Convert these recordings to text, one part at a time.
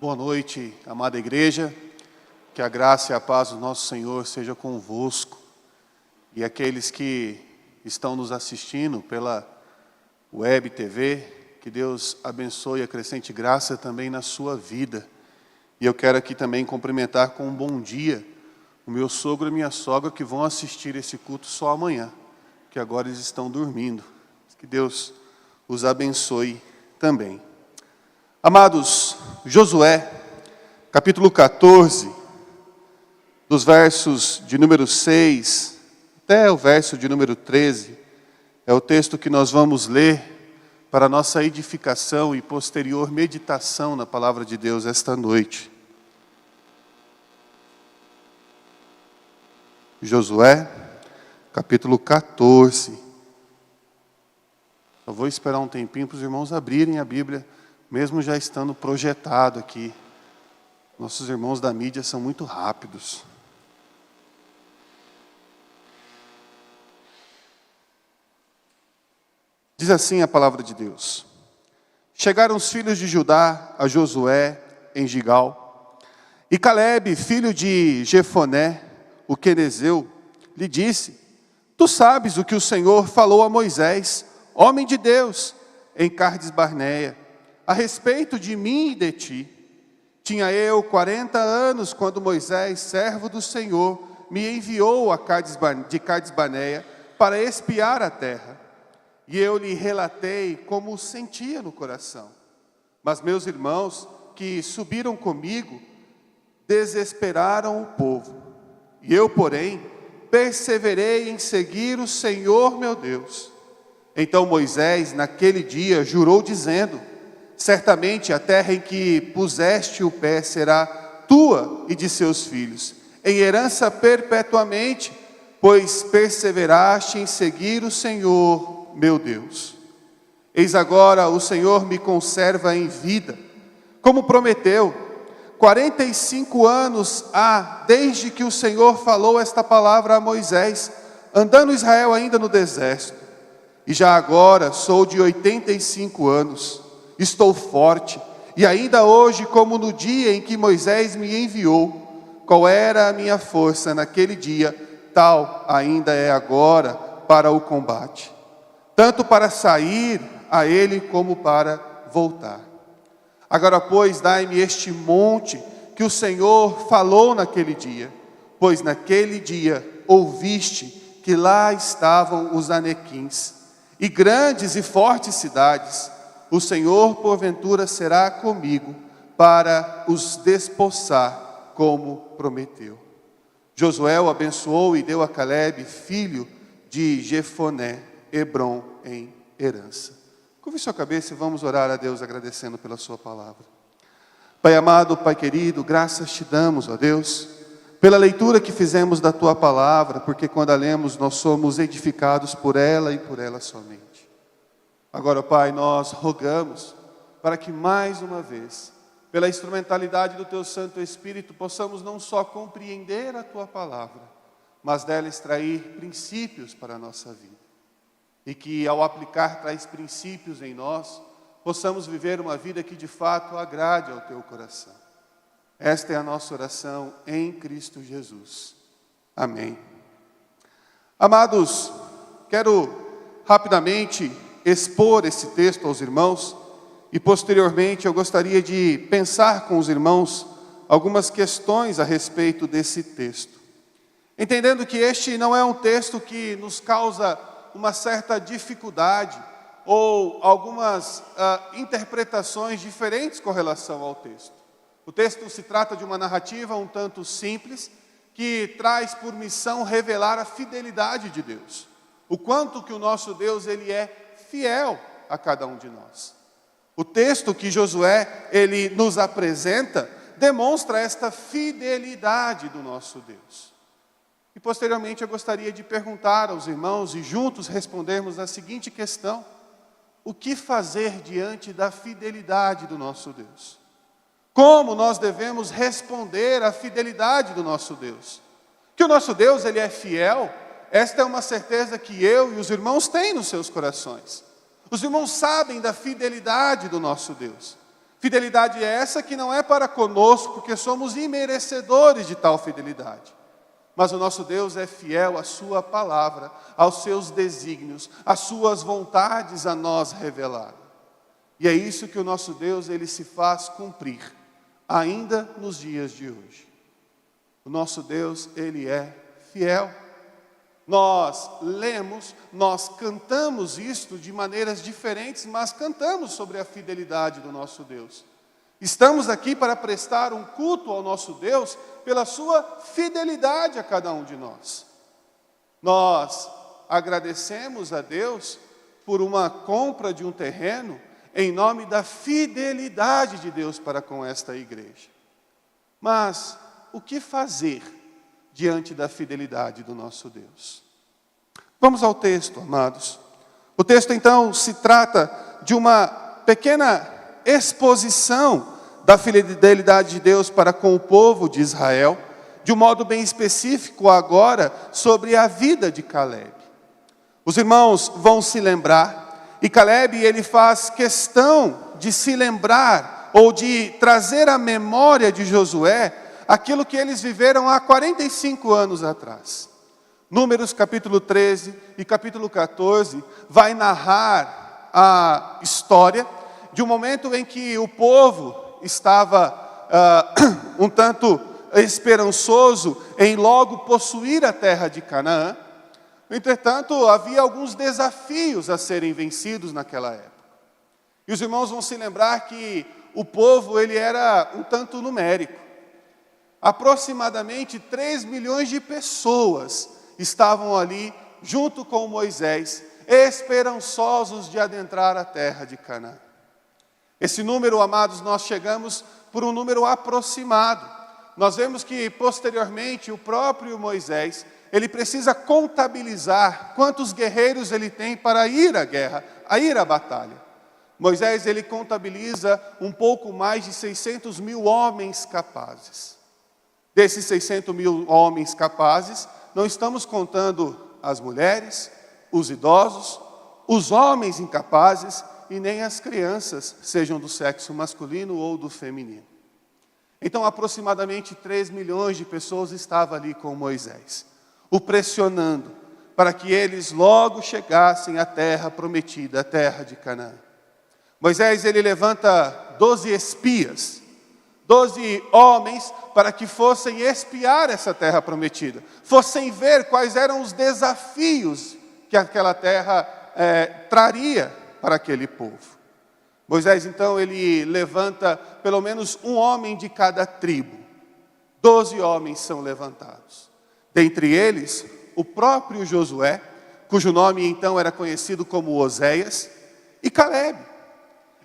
Boa noite, amada igreja. Que a graça e a paz do nosso Senhor seja convosco. E aqueles que estão nos assistindo pela web TV, que Deus abençoe e acrescente graça também na sua vida. E eu quero aqui também cumprimentar com um bom dia o meu sogro e minha sogra que vão assistir esse culto só amanhã, que agora eles estão dormindo. Que Deus os abençoe também. Amados, Josué, capítulo 14, dos versos de número 6 até o verso de número 13, é o texto que nós vamos ler para a nossa edificação e posterior meditação na palavra de Deus esta noite. Josué, capítulo 14. Eu vou esperar um tempinho para os irmãos abrirem a Bíblia, mesmo já estando projetado aqui. Nossos irmãos da mídia são muito rápidos. Diz assim a palavra de Deus. Chegaram os filhos de Judá a Josué em Gigal, e Calebe, filho de Jefoné, o quenezeu, lhe disse: Tu sabes o que o Senhor falou a Moisés, homem de Deus, em Cades-Barneia, a respeito de mim e de ti. Tinha eu 40 anos quando Moisés, servo do Senhor, me enviou de Cades-Barneia para espiar a terra. E eu lhe relatei como sentia no coração. Mas meus irmãos, que subiram comigo, desesperaram o povo. E eu, porém, perseverei em seguir o Senhor meu Deus. Então Moisés, naquele dia, jurou dizendo: Certamente a terra em que puseste o pé será tua e de seus filhos, em herança perpetuamente, pois perseveraste em seguir o Senhor meu Deus. Eis agora o Senhor me conserva em vida, como prometeu. 45 anos há desde que o Senhor falou esta palavra a Moisés, andando Israel ainda no deserto. E já agora sou de 85 anos, estou forte, e ainda hoje, como no dia em que Moisés me enviou, qual era a minha força naquele dia, tal ainda é agora para o combate, tanto para sair a ele como para voltar. Agora, pois, dai-me este monte que o Senhor falou naquele dia, pois naquele dia ouviste que lá estavam os anequins, e grandes e fortes cidades. O Senhor, porventura, será comigo para os despossar, como prometeu. Josué o abençoou e deu a Calebe, filho de Jefoné, Hebrom em herança. Curve sua cabeça e vamos orar a Deus agradecendo pela sua palavra. Pai amado, Pai querido, graças te damos, ó Deus, pela leitura que fizemos da tua palavra, porque quando a lemos nós somos edificados por ela e por ela somente. Agora, Pai, nós rogamos para que mais uma vez, pela instrumentalidade do Teu Santo Espírito, possamos não só compreender a Tua palavra, mas dela extrair princípios para a nossa vida. E que ao aplicar tais princípios em nós, possamos viver uma vida que de fato agrade ao Teu coração. Esta é a nossa oração em Cristo Jesus. Amém. Amados, quero rapidamente expor esse texto aos irmãos e posteriormente eu gostaria de pensar com os irmãos algumas questões a respeito desse texto. Entendendo que este não é um texto que nos causa uma certa dificuldade ou algumas interpretações diferentes com relação ao texto. O texto se trata de uma narrativa um tanto simples que traz por missão revelar a fidelidade de Deus. O quanto que o nosso Deus ele é fiel a cada um de nós. O texto que Josué ele nos apresenta demonstra esta fidelidade do nosso Deus. E posteriormente eu gostaria de perguntar aos irmãos e juntos respondermos a seguinte questão: o que fazer diante da fidelidade do nosso Deus? Como nós devemos responder à fidelidade do nosso Deus? Que o nosso Deus ele é fiel. Esta é uma certeza que eu e os irmãos têm nos seus corações. Os irmãos sabem da fidelidade do nosso Deus. Fidelidade essa que não é para conosco, porque somos imerecedores de tal fidelidade. Mas o nosso Deus é fiel à sua palavra, aos seus desígnios, às suas vontades a nós revelar. E é isso que o nosso Deus, ele se faz cumprir, ainda nos dias de hoje. O nosso Deus, ele é fiel. Nós lemos, nós cantamos isto de maneiras diferentes, mas cantamos sobre a fidelidade do nosso Deus. Estamos aqui para prestar um culto ao nosso Deus pela sua fidelidade a cada um de nós. Nós agradecemos a Deus por uma compra de um terreno em nome da fidelidade de Deus para com esta igreja. Mas o que fazer diante da fidelidade do nosso Deus? Vamos ao texto, amados. O texto, então, se trata de uma pequena exposição da fidelidade de Deus para com o povo de Israel, de um modo bem específico agora, sobre a vida de Calebe. Os irmãos vão se lembrar, e Calebe, ele faz questão de se lembrar, ou de trazer à memória de Josué, aquilo que eles viveram há 45 anos atrás. Números capítulo 13 e capítulo 14 vai narrar a história de um momento em que o povo estava um tanto esperançoso em logo possuir a terra de Canaã. Entretanto, havia alguns desafios a serem vencidos naquela época. E os irmãos vão se lembrar que o povo, ele era um tanto numérico. Aproximadamente 3 milhões de pessoas estavam ali, junto com Moisés, esperançosos de adentrar a terra de Canaã. Esse número, amados, nós chegamos por um número aproximado. Nós vemos que, posteriormente, o próprio Moisés, ele precisa contabilizar quantos guerreiros ele tem para ir à guerra, a ir à batalha. Moisés, ele contabiliza um pouco mais de 600 mil homens capazes. Desses 600 mil homens capazes, não estamos contando as mulheres, os idosos, os homens incapazes e nem as crianças, sejam do sexo masculino ou do feminino. Então, aproximadamente 3 milhões de pessoas estavam ali com Moisés, o pressionando para que eles logo chegassem à terra prometida, a terra de Canaã. Moisés, ele levanta 12 espias, 12 homens, para que fossem espiar essa terra prometida, fossem ver quais eram os desafios que aquela terra traria para aquele povo. Moisés, então, ele levanta pelo menos um homem de cada tribo. 12 homens são levantados. Dentre eles, o próprio Josué, cujo nome então era conhecido como Oséias, e Calebe.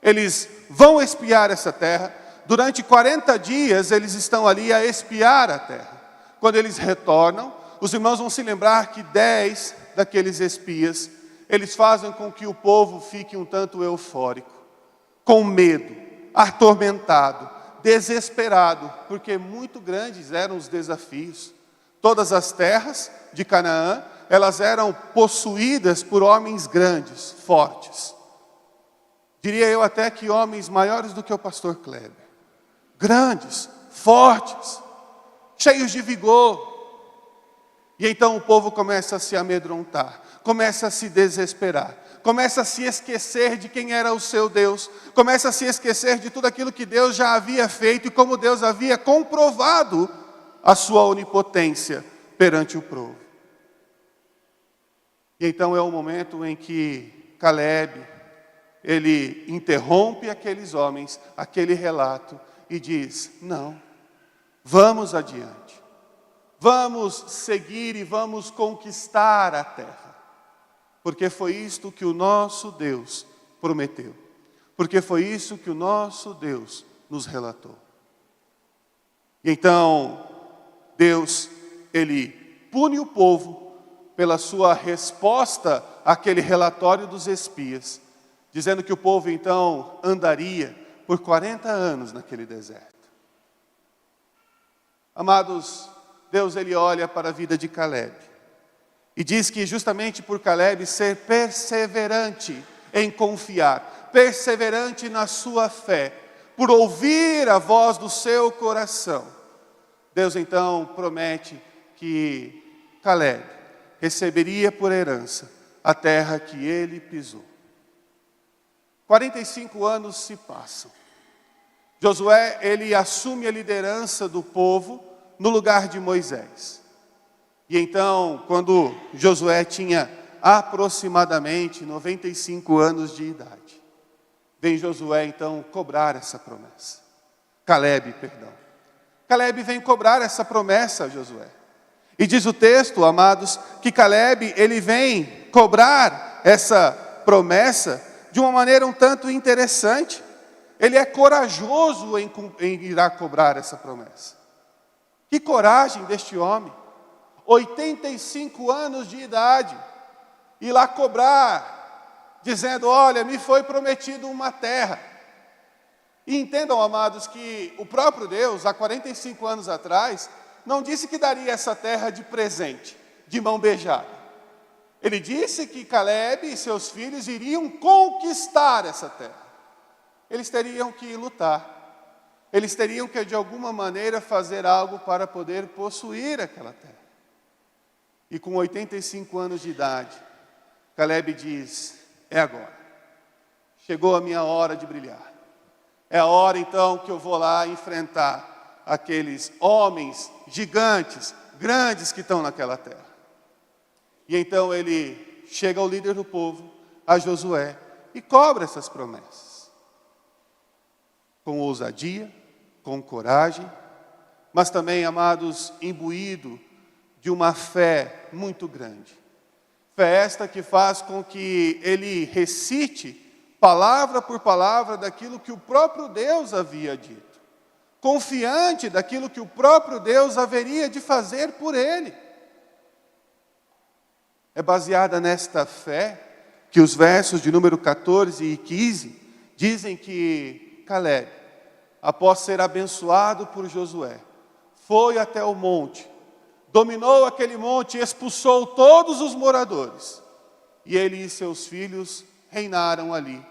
Eles vão espiar essa terra. Durante 40 dias eles estão ali a espiar a terra. Quando eles retornam, os irmãos vão se lembrar que 10 daqueles espias, eles fazem com que o povo fique um tanto eufórico, com medo, atormentado, desesperado, porque muito grandes eram os desafios. Todas as terras de Canaã, elas eram possuídas por homens grandes, fortes. Diria eu até que homens maiores do que o pastor Kleber. Grandes, fortes, cheios de vigor. E então o povo começa a se amedrontar, começa a se desesperar, começa a se esquecer de quem era o seu Deus, começa a se esquecer de tudo aquilo que Deus já havia feito e como Deus havia comprovado a sua onipotência perante o povo. E então é o momento em que Calebe, ele interrompe aqueles homens, aquele relato, e diz: não, vamos adiante, vamos seguir e vamos conquistar a terra, porque foi isto que o nosso Deus prometeu, porque foi isso que o nosso Deus nos relatou. E então, Deus, ele pune o povo pela sua resposta àquele relatório dos espias, dizendo que o povo então andaria por 40 anos naquele deserto. Amados, Deus, ele olha para a vida de Calebe e diz que justamente por Calebe ser perseverante em confiar, perseverante na sua fé, por ouvir a voz do seu coração, Deus então promete que Calebe receberia por herança a terra que ele pisou. 45 anos se passam. Josué, ele assume a liderança do povo no lugar de Moisés. E então, quando Josué tinha aproximadamente 95 anos de idade, vem Josué então cobrar essa promessa. Calebe vem cobrar essa promessa a Josué. E diz o texto, amados, que Calebe, ele vem cobrar essa promessa de uma maneira um tanto interessante. Ele é corajoso em irá cobrar essa promessa. Que coragem deste homem, 85 anos de idade, ir lá cobrar, dizendo, olha, me foi prometido uma terra. E entendam, amados, que o próprio Deus, há 45 anos atrás, não disse que daria essa terra de presente, de mão beijada. Ele disse que Calebe e seus filhos iriam conquistar essa terra. Eles teriam que lutar. Eles teriam que, de alguma maneira, fazer algo para poder possuir aquela terra. E com 85 anos de idade, Calebe diz, é agora. Chegou a minha hora de brilhar. É a hora, então, que eu vou lá enfrentar aqueles homens gigantes, grandes que estão naquela terra. E então ele chega ao líder do povo, a Josué, e cobra essas promessas. Com ousadia, com coragem, mas também, amados, imbuído de uma fé muito grande. Fé esta que faz com que ele recite, palavra por palavra, daquilo que o próprio Deus havia dito. Confiante daquilo que o próprio Deus haveria de fazer por ele. É baseada nesta fé que os versos de número 14 e 15 dizem que Calebe, após ser abençoado por Josué, foi até o monte, dominou aquele monte e expulsou todos os moradores. E ele e seus filhos reinaram ali,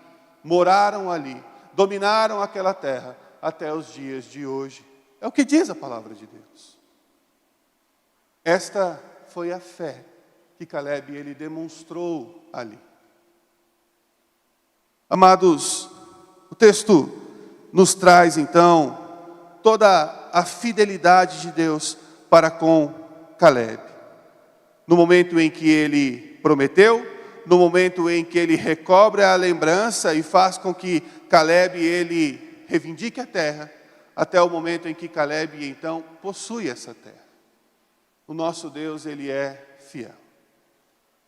moraram ali, dominaram aquela terra até os dias de hoje. É o que diz a palavra de Deus. Esta foi a fé que Calebe ele demonstrou ali. Amados, o texto nos traz então toda a fidelidade de Deus para com Calebe. No momento em que ele prometeu, no momento em que ele recobre a lembrança e faz com que Calebe ele reivindique a terra, até o momento em que Calebe então possui essa terra. O nosso Deus ele é fiel.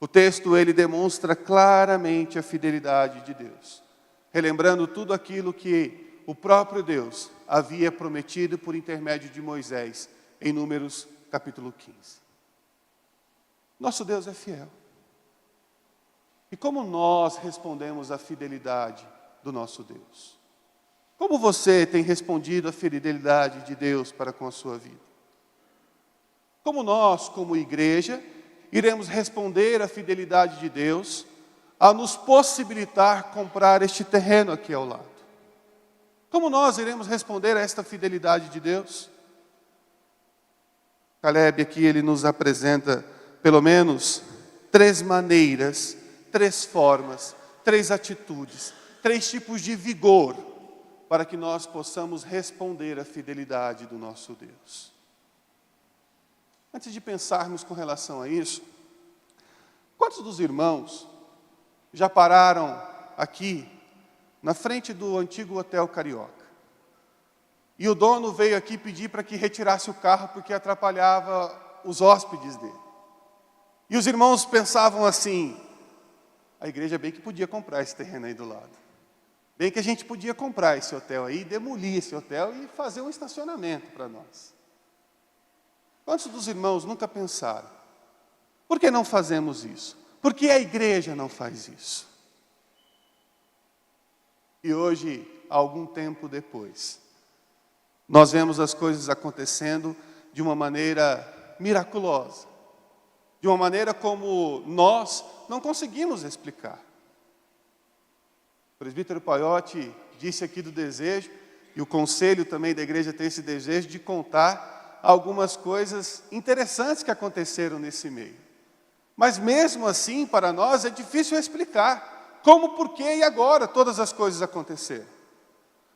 O texto ele demonstra claramente a fidelidade de Deus, relembrando tudo aquilo que o próprio Deus havia prometido por intermédio de Moisés, em Números capítulo 15. Nosso Deus é fiel. E como nós respondemos à fidelidade do nosso Deus? Como você tem respondido à fidelidade de Deus para com a sua vida? Como nós, como igreja, iremos responder à fidelidade de Deus a nos possibilitar comprar este terreno aqui ao lado? Como nós iremos responder a esta fidelidade de Deus? Calebe aqui ele nos apresenta pelo menos 3 maneiras, 3 formas, 3 atitudes, 3 tipos de vigor para que nós possamos responder à fidelidade do nosso Deus. Antes de pensarmos com relação a isso, quantos dos irmãos já pararam aqui na frente do antigo Hotel Carioca? E o dono veio aqui pedir para que retirasse o carro porque atrapalhava os hóspedes dele. E os irmãos pensavam assim, a igreja bem que podia comprar esse terreno aí do lado. Bem que a gente podia comprar esse hotel aí, demolir esse hotel e fazer um estacionamento para nós. Quantos dos irmãos nunca pensaram, por que não fazemos isso? Por que a igreja não faz isso? E hoje, algum tempo depois, nós vemos as coisas acontecendo de uma maneira miraculosa, de uma maneira como nós não conseguimos explicar. O presbítero Paiotti disse aqui do desejo e o conselho também da igreja tem esse desejo de contar algumas coisas interessantes que aconteceram nesse meio. Mas mesmo assim, para nós, é difícil explicar como, por que e agora todas as coisas aconteceram.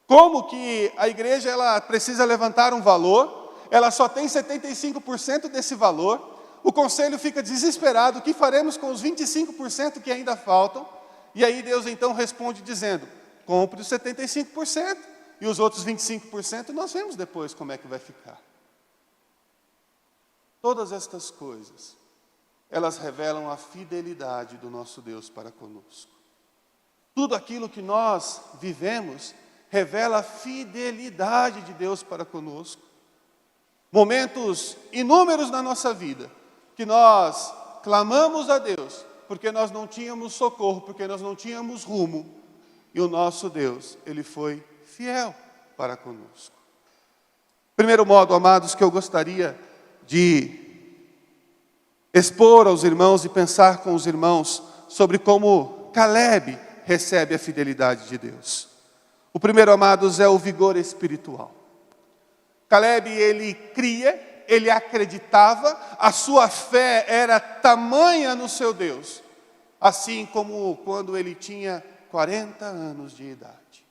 Como que a igreja ela precisa levantar um valor, ela só tem 75% desse valor, o conselho fica desesperado, o que faremos com os 25% que ainda faltam? E aí Deus então responde dizendo, compre os 75%, e os outros 25% nós vemos depois como é que vai ficar. Todas estas coisas, elas revelam a fidelidade do nosso Deus para conosco. Tudo aquilo que nós vivemos revela a fidelidade de Deus para conosco. Momentos inúmeros na nossa vida, que nós clamamos a Deus, porque nós não tínhamos socorro, porque nós não tínhamos rumo, e o nosso Deus, Ele foi fiel para conosco. Primeiro modo, amados, que eu gostaria de expor aos irmãos e pensar com os irmãos sobre como Calebe recebe a fidelidade de Deus. O primeiro, amados, é o vigor espiritual. Calebe, ele cria, ele acreditava, a sua fé era tamanha no seu Deus, assim como quando ele tinha 40 anos de idade.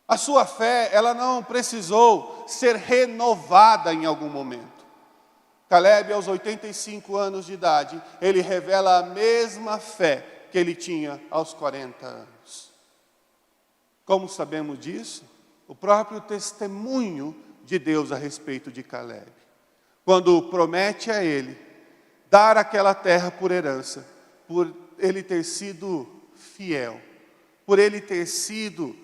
A sua fé, ela não precisou ser renovada em algum momento. Calebe, aos 85 anos de idade, ele revela a mesma fé que ele tinha aos 40 anos. Como sabemos disso? O próprio testemunho de Deus a respeito de Calebe. Quando promete a ele dar aquela terra por herança, por ele ter sido fiel, por ele ter sido,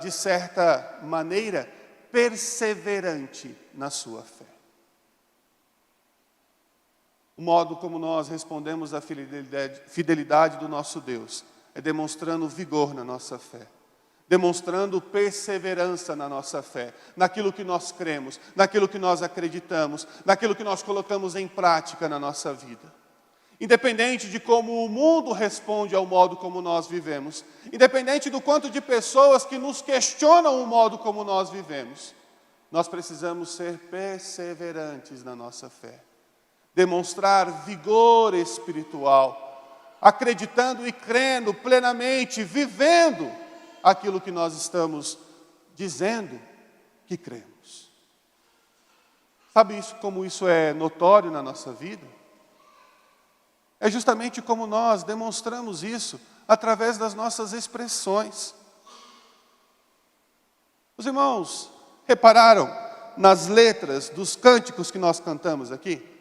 de certa maneira, perseverante na sua fé. O modo como nós respondemos à fidelidade do nosso Deus é demonstrando vigor na nossa fé, demonstrando perseverança na nossa fé, naquilo que nós cremos, naquilo que nós acreditamos, naquilo que nós colocamos em prática na nossa vida. Independente de como o mundo responde ao modo como nós vivemos, independente do quanto de pessoas que nos questionam o modo como nós vivemos, nós precisamos ser perseverantes na nossa fé. Demonstrar vigor espiritual, acreditando e crendo plenamente, vivendo aquilo que nós estamos dizendo que cremos. Sabe isso, como isso é notório na nossa vida? É justamente como nós demonstramos isso através das nossas expressões. Os irmãos repararam nas letras dos cânticos que nós cantamos aqui?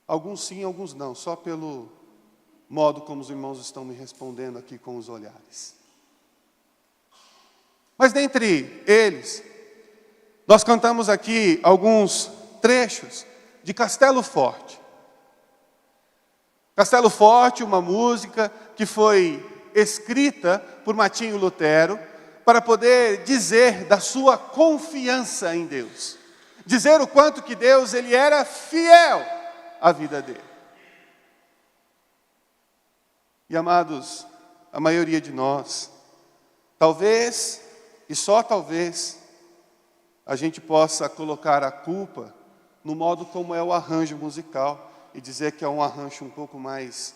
Alguns sim, alguns não, só pelo modo como os irmãos estão me respondendo aqui com os olhares. Mas dentre eles, nós cantamos aqui alguns trechos de Castelo Forte. Castelo Forte, uma música que foi escrita por Martinho Lutero para poder dizer da sua confiança em Deus. Dizer o quanto que Deus ele era fiel à vida dele. E amados, a maioria de nós, talvez, e só talvez, a gente possa colocar a culpa no modo como é o arranjo musical e dizer que é um arranjo um pouco mais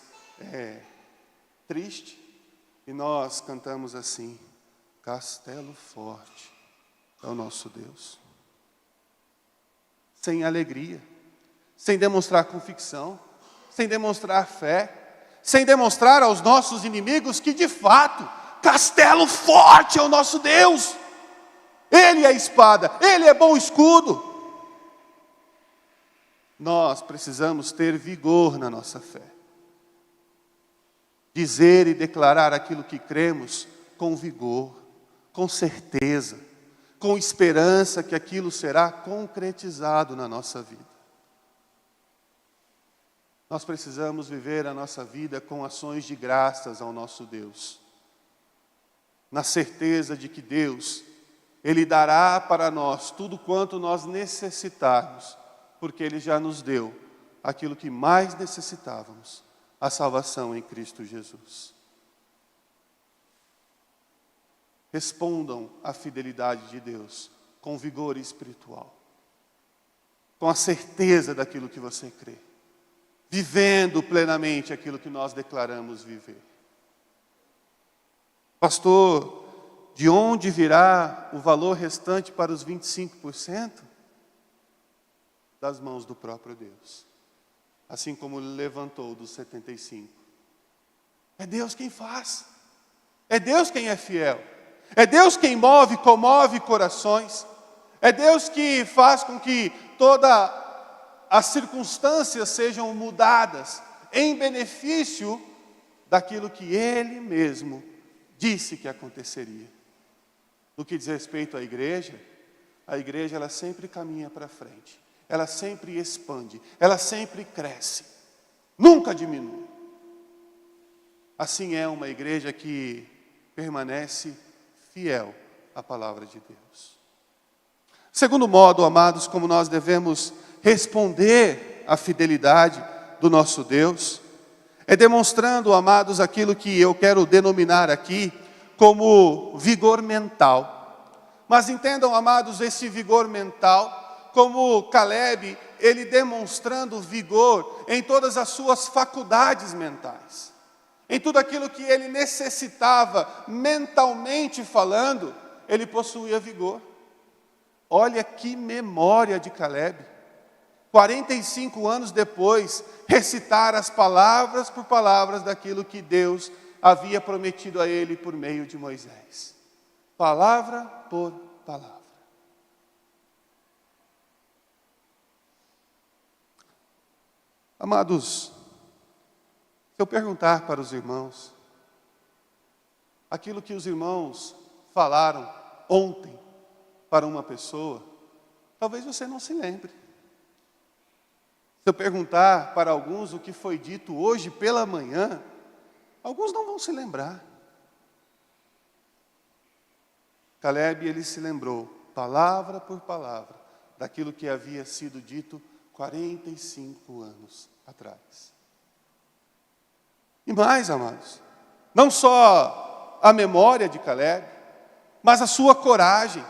triste. E nós cantamos assim, Castelo Forte é o nosso Deus. Sem alegria, sem demonstrar convicção, sem demonstrar fé, sem demonstrar aos nossos inimigos que de fato, Castelo Forte é o nosso Deus. Ele é a espada, Ele é bom escudo. Nós precisamos ter vigor na nossa fé. Dizer e declarar aquilo que cremos com vigor, com certeza, com esperança que aquilo será concretizado na nossa vida. Nós precisamos viver a nossa vida com ações de graças ao nosso Deus. Na certeza de que Deus, Ele dará para nós tudo quanto nós necessitarmos, porque Ele já nos deu aquilo que mais necessitávamos, a salvação em Cristo Jesus. respondam à fidelidade de Deus com vigor espiritual, com a certeza daquilo que você crê, vivendo plenamente aquilo que nós declaramos viver. Pastor, de onde virá o valor restante para os 25%? Das mãos do próprio Deus. Assim como ele levantou dos 75%. É Deus quem faz. É Deus quem é fiel. É Deus quem move, comove corações. É Deus que faz com que todas as circunstâncias sejam mudadas em benefício daquilo que Ele mesmo disse que aconteceria. No que diz respeito à igreja ela sempre caminha para frente. Ela sempre expande. Ela sempre cresce. Nunca diminui. Assim é uma igreja que permanece fiel à palavra de Deus. Segundo modo, amados, como nós devemos responder à fidelidade do nosso Deus, é demonstrando, amados, aquilo que eu quero denominar aqui como vigor mental. Mas entendam, amados, esse vigor mental como Caleb, ele demonstrando vigor em todas as suas faculdades mentais. Em tudo aquilo que ele necessitava, mentalmente falando, ele possuía vigor. Olha que memória de Caleb. 45 anos depois, recitar as palavras por palavras daquilo que Deus havia prometido a ele por meio de Moisés. Palavra por palavra. Amados, se eu perguntar para os irmãos, aquilo que os irmãos falaram ontem para uma pessoa, talvez você não se lembre. Se eu perguntar para alguns o que foi dito hoje pela manhã, alguns não vão se lembrar. Caleb, ele se lembrou, palavra por palavra, daquilo que havia sido dito 45 anos atrás. E mais, amados, não só a memória de Caleb, mas a sua coragem.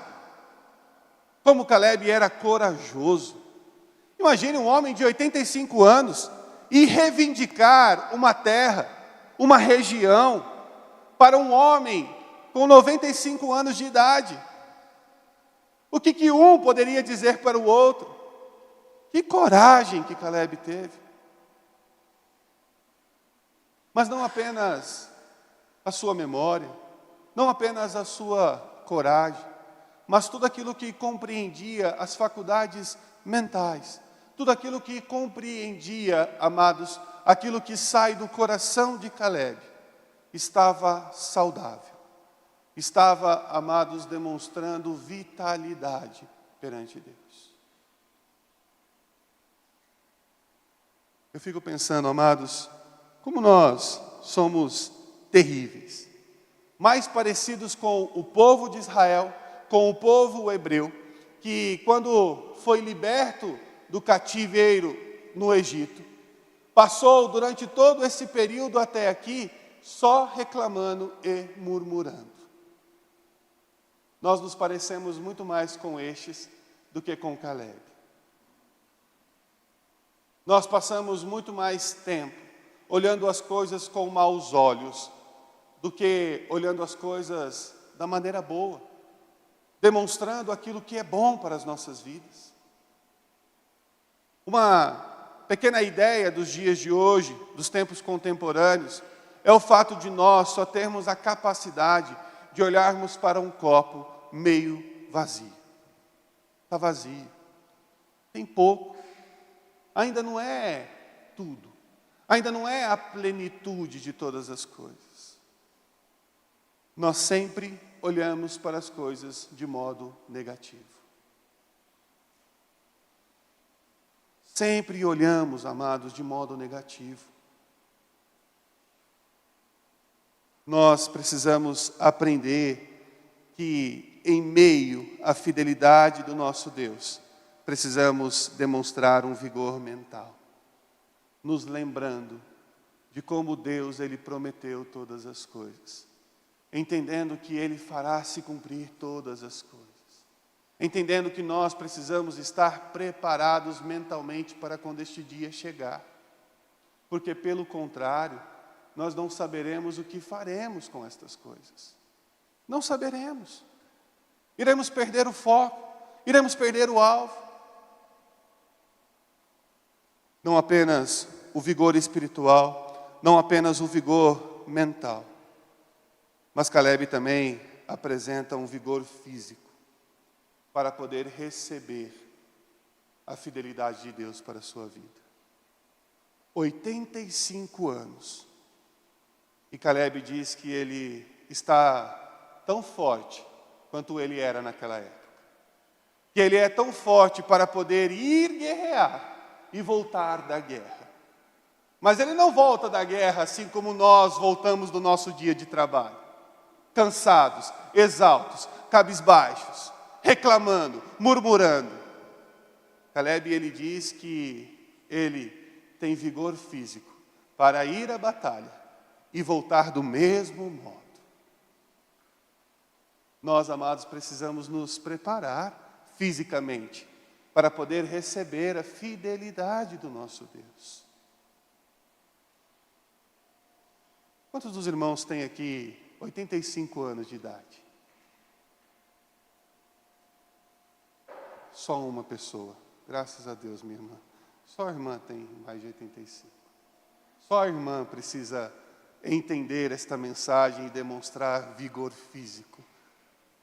Como Caleb era corajoso. Imagine um homem de 85 anos e reivindicar uma terra, uma região, para um homem com 95 anos de idade. O que um poderia dizer para o outro? Que coragem que Caleb teve. Mas não apenas a sua memória, não apenas a sua coragem, mas tudo aquilo que compreendia as faculdades mentais, tudo aquilo que compreendia, amados, aquilo que sai do coração de Caleb, estava saudável. Estava, amados, demonstrando vitalidade perante Deus. Eu fico pensando, amados, como nós somos terríveis. Mais parecidos com o povo de Israel, com o povo hebreu, que quando foi liberto do cativeiro no Egito, passou durante todo esse período até aqui, só reclamando e murmurando. Nós nos parecemos muito mais com estes do que com Caleb. Nós passamos muito mais tempo olhando as coisas com maus olhos do que olhando as coisas da maneira boa, demonstrando aquilo que é bom para as nossas vidas. Uma pequena ideia dos dias de hoje, dos tempos contemporâneos, é o fato de nós só termos a capacidade de olharmos para um copo meio vazio. Está vazio, tem pouco, ainda não é tudo, ainda não é a plenitude de todas as coisas. Nós sempre olhamos para as coisas de modo negativo. Sempre olhamos, amados, de modo negativo. Nós precisamos aprender que, em meio à fidelidade do nosso Deus, precisamos demonstrar um vigor mental, nos lembrando de como Deus, Ele prometeu todas as coisas. entendendo que Ele fará se cumprir todas as coisas, entendendo que nós precisamos estar preparados mentalmente para quando este dia chegar, porque pelo contrário, nós não saberemos o que faremos com estas coisas. Não saberemos. Iremos perder o foco, iremos perder o alvo. Não apenas o vigor espiritual, não apenas o vigor mental, mas Caleb também apresenta um vigor físico para poder receber a fidelidade de Deus para a sua vida. 85 anos. E Caleb diz que ele está tão forte quanto ele era naquela época. Que ele é tão forte para poder ir guerrear e voltar da guerra. Mas ele não volta da guerra assim como nós voltamos do nosso dia de trabalho. Cansados, exaustos, cabisbaixos, reclamando, murmurando. Caleb, ele diz que ele tem vigor físico para ir à batalha e voltar do mesmo modo. Nós, amados, precisamos nos preparar fisicamente para poder receber a fidelidade do nosso Deus. Quantos dos irmãos têm aqui 85 anos de idade? Só uma pessoa. Graças a Deus, minha irmã. Só a irmã tem mais de 85. Só a irmã precisa entender esta mensagem e demonstrar vigor físico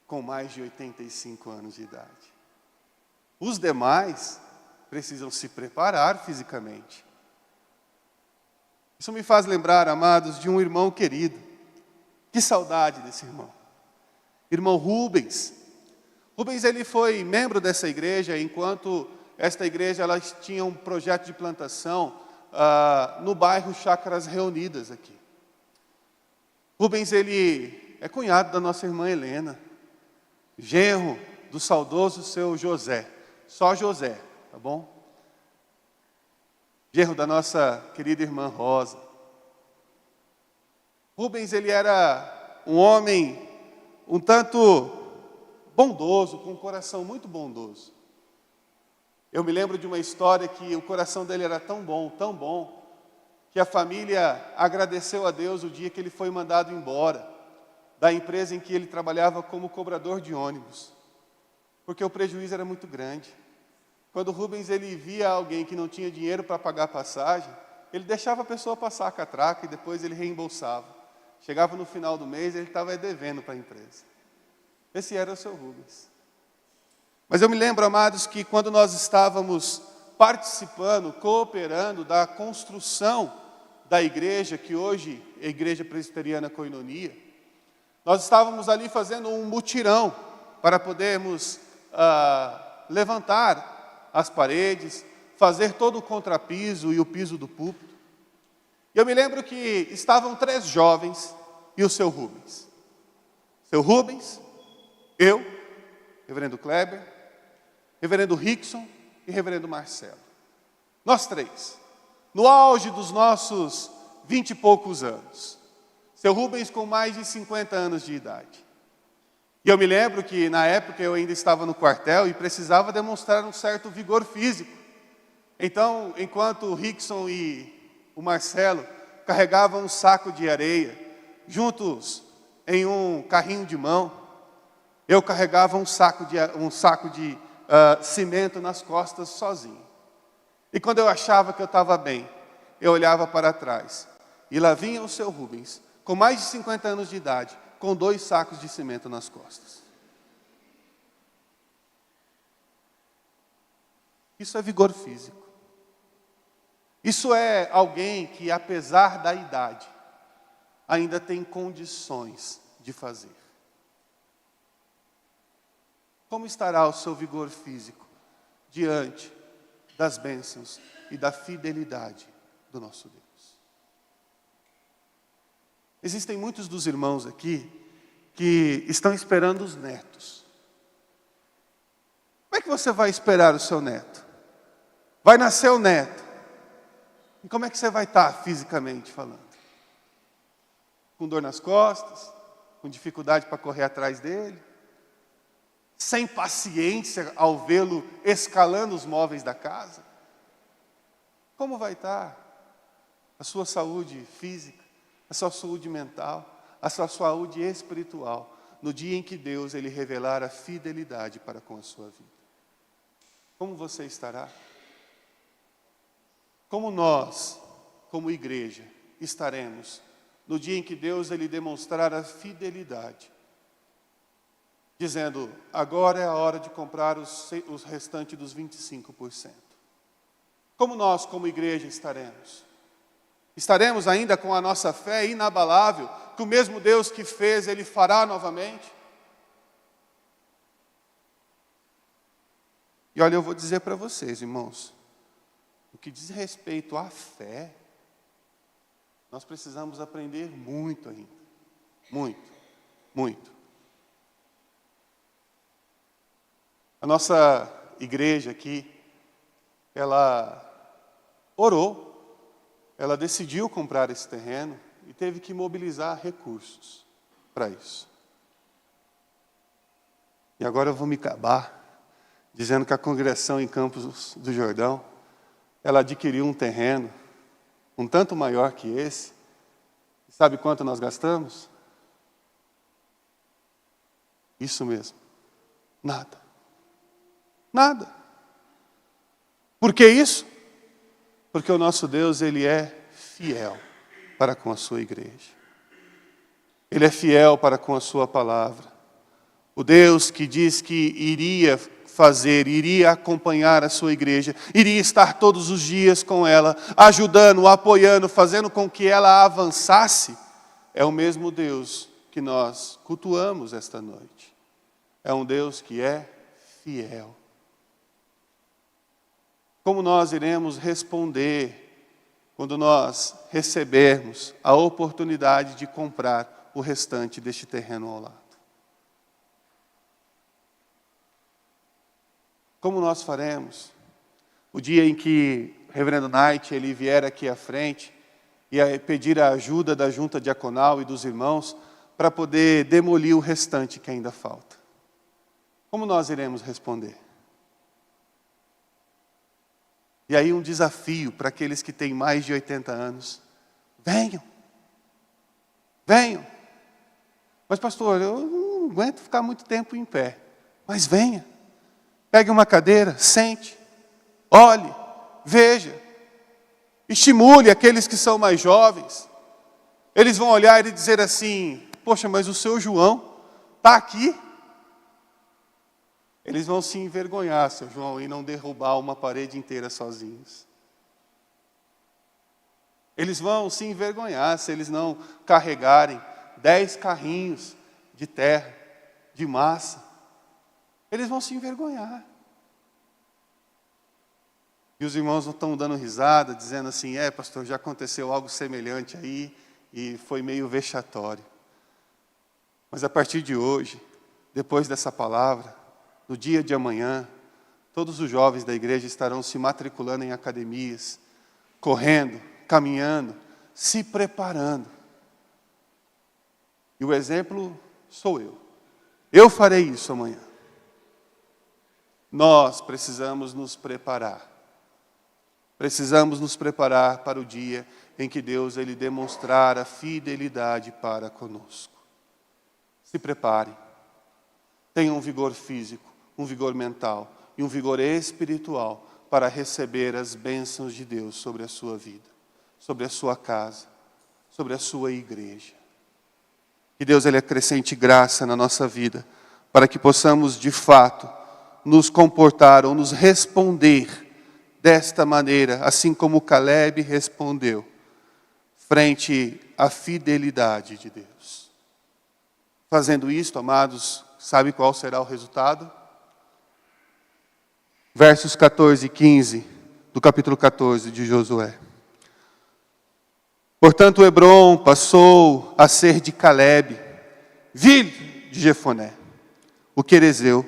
com mais de 85 anos de idade. Os demais precisam se preparar fisicamente. Isso me faz lembrar, amados, de um irmão querido. Que saudade desse irmão. Irmão Rubens. Rubens, ele foi membro dessa igreja, enquanto esta igreja ela tinha um projeto de plantação no bairro Chácaras Reunidas aqui. Rubens, ele é cunhado da nossa irmã Helena, genro do saudoso seu José, só José, tá bom? Genro da nossa querida irmã Rosa. Rubens, ele era um homem um tanto bondoso, com um coração muito bondoso. Eu me lembro de uma história que o coração dele era tão bom, que a família agradeceu a Deus o dia que ele foi mandado embora da empresa em que ele trabalhava como cobrador de ônibus, porque o prejuízo era muito grande. Quando Rubens ele via alguém que não tinha dinheiro para pagar a passagem, ele deixava a pessoa passar a catraca e depois ele reembolsava. Chegava no final do mês, ele estava devendo para a empresa. Esse era o seu Rubens. Mas eu me lembro, amados, que quando nós estávamos participando, cooperando da construção da igreja, que hoje é a Igreja Presbiteriana Koinonia, nós estávamos ali fazendo um mutirão para podermos levantar as paredes, fazer todo o contrapiso e o piso do púlpito. E eu me lembro que estavam 3 jovens e o seu Rubens. Seu Rubens, eu, reverendo Kleber, reverendo Rickson e reverendo Marcelo. Nós 3, no auge dos nossos 20 e poucos anos. Seu Rubens com mais de 50 anos de idade. E eu me lembro que na época eu ainda estava no quartel e precisava demonstrar um certo vigor físico. Então, enquanto o Rickson e o Marcelo carregavam um saco de areia, juntos em um carrinho de mão, eu carregava um saco de cimento nas costas sozinho. E quando eu achava que eu estava bem, eu olhava para trás. E lá vinha o seu Rubens, com mais de 50 anos de idade, com 2 sacos de cimento nas costas. Isso é vigor físico. Isso é alguém que, apesar da idade, ainda tem condições de fazer. Como estará o seu vigor físico diante das bênçãos e da fidelidade do nosso Deus? Existem muitos dos irmãos aqui que estão esperando os netos. Como é que você vai esperar o seu neto? Vai nascer o neto. E como é que você vai estar fisicamente falando? Com dor nas costas? com dificuldade para correr atrás dele, sem paciência ao vê-lo escalando os móveis da casa? Como vai estar a sua saúde física, a sua saúde mental, a sua saúde espiritual, no dia em que Deus ele revelar a fidelidade para com a sua vida? Como você estará? Como nós, como igreja, estaremos no dia em que Deus ele demonstrar a fidelidade, dizendo, agora é a hora de comprar os restantes dos 25%. Como nós, como igreja, estaremos? Estaremos ainda com a nossa fé inabalável, que o mesmo Deus que fez, Ele fará novamente? E olha, eu vou dizer para vocês, irmãos, no que diz respeito à fé, nós precisamos aprender muito ainda. Muito, muito. A nossa igreja aqui, ela orou, ela decidiu comprar esse terreno e teve que mobilizar recursos para isso. E agora eu vou me acabar dizendo que a congregação em Campos do Jordão, ela adquiriu um terreno um tanto maior que esse. Sabe quanto nós gastamos? Isso mesmo, nada. Nada. Por que isso? Porque o nosso Deus, Ele é fiel para com a sua igreja. Ele é fiel para com a sua palavra. O Deus que diz que iria fazer, iria acompanhar a sua igreja, iria estar todos os dias com ela, ajudando, apoiando, fazendo com que ela avançasse, é o mesmo Deus que nós cultuamos esta noite. É um Deus que é fiel. Como nós iremos responder quando nós recebermos a oportunidade de comprar o restante deste terreno ao lado? Como nós faremos? O dia em que o reverendo Knight ele vier aqui à frente e pedir a ajuda da junta diaconal e dos irmãos para poder demolir o restante que ainda falta. Como nós iremos responder? E aí um desafio para aqueles que têm mais de 80 anos. Venham. Venham. Mas pastor, eu não aguento ficar muito tempo em pé. Mas venha. Pegue uma cadeira, sente, olhe, veja. Estimule aqueles que são mais jovens. Eles vão olhar e dizer assim, poxa, mas o seu João está aqui. Eles vão se envergonhar, seu João, e não derrubar uma parede inteira sozinhos. Eles vão se envergonhar se eles não carregarem 10 carrinhos de terra, de massa. Eles vão se envergonhar. E os irmãos estão dando risada, dizendo assim, pastor, já aconteceu algo semelhante aí, e foi meio vexatório. Mas a partir de hoje, depois dessa palavra, no dia de amanhã, todos os jovens da igreja estarão se matriculando em academias, correndo, caminhando, se preparando. E o exemplo sou eu. Eu farei isso amanhã. Nós precisamos nos preparar. Precisamos nos preparar para o dia em que Deus ele demonstrar a fidelidade para conosco. Se preparem. Tenham um vigor físico, um vigor mental e um vigor espiritual para receber as bênçãos de Deus sobre a sua vida, sobre a sua casa, sobre a sua igreja. Que Deus ele acrescente graça na nossa vida, para que possamos de fato nos comportar ou nos responder desta maneira, assim como Caleb respondeu, frente à fidelidade de Deus. Fazendo isto, amados, sabe qual será o resultado? Versos 14 e 15 do capítulo 14 de Josué. Portanto, Hebrom passou a ser de Caleb, filho de Jefoné, o querezeu,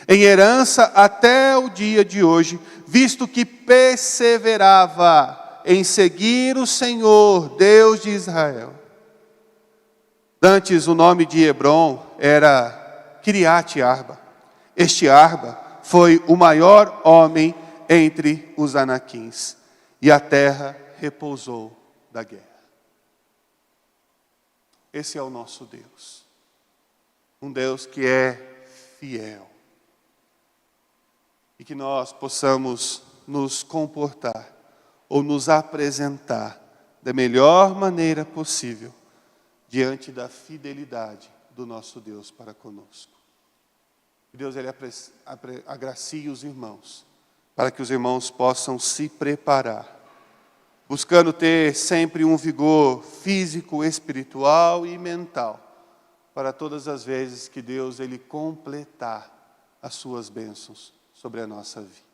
em herança até o dia de hoje, visto que perseverava em seguir o Senhor, Deus de Israel. Antes o nome de Hebrom era Kiriat Arba. Este Arba foi o maior homem entre os anaquins. E a terra repousou da guerra. Esse é o nosso Deus. Um Deus que é fiel. E que nós possamos nos comportar ou nos apresentar da melhor maneira possível diante da fidelidade do nosso Deus para conosco. Que Deus ele agracie os irmãos, para que os irmãos possam se preparar, buscando ter sempre um vigor físico, espiritual e mental, para todas as vezes que Deus ele completar as suas bênçãos sobre a nossa vida.